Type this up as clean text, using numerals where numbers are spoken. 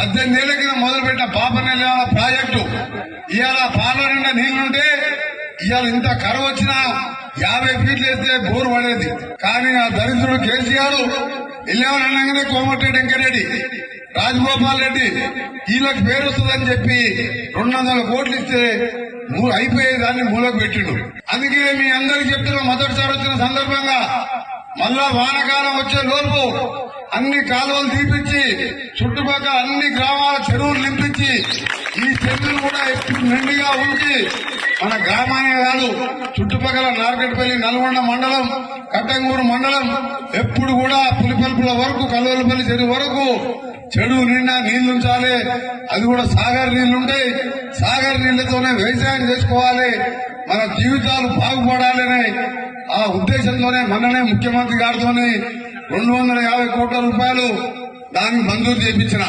18 ఏళ్ల కింద మొదలుపెట్టిన పాపనెల్లి ప్రాజెక్టు ఇవాళ పాల నిండా నీళ్లుంటే ఇవాళ ఇంత కరువు వచ్చినా 50 ఫీట్లు వేస్తే బోరు పడేది. కానీ ఆ దరిద్రుడు కేసీఆర్ వెళ్ళేవారనగానే కోమటిరెడ్డి వెంకరెడ్డి, రాజగోపాల్ రెడ్డి వీళ్ళకి పేరు వస్తుందని చెప్పి 200 కోట్లు ఇస్తే అయిపోయేదాన్ని మూలకు పెట్టిండు. అందుకే మీ అందరికి చెప్తున్నా, మొదటిసారి వచ్చిన సందర్భంగా మళ్ళా వానకాలం వచ్చే లోపు అన్ని కాలువలు తీపించి చుట్టుపక్కల అన్ని గ్రామాల చెరువులు నింపించి ఈ చెరువులు కూడా ఎప్పుడు నిండుగా ఉంచి మన గ్రామానే కాదు చుట్టుపక్కల నార్కెట్పల్లి, నల్గొండ మండలం, కట్టంగూరు మండలం ఎప్పుడు కూడా పులిపల్పుల వరకు, కల్వలపల్లి చెరువు వరకు చెరువు నిండా నీళ్లుంచాలి. అది కూడా సాగర్ నీళ్లుంటాయి. సాగర్ నీళ్లతోనే వ్యవసాయం చేసుకోవాలి, మన జీవితాలు బాగుపడాలనే ఆ ఉద్దేశంతోనే మొన్ననే ముఖ్యమంత్రి గారితోనే 250 కోట్ల రూపాయలు దానికి మంజూరు చేయించిన.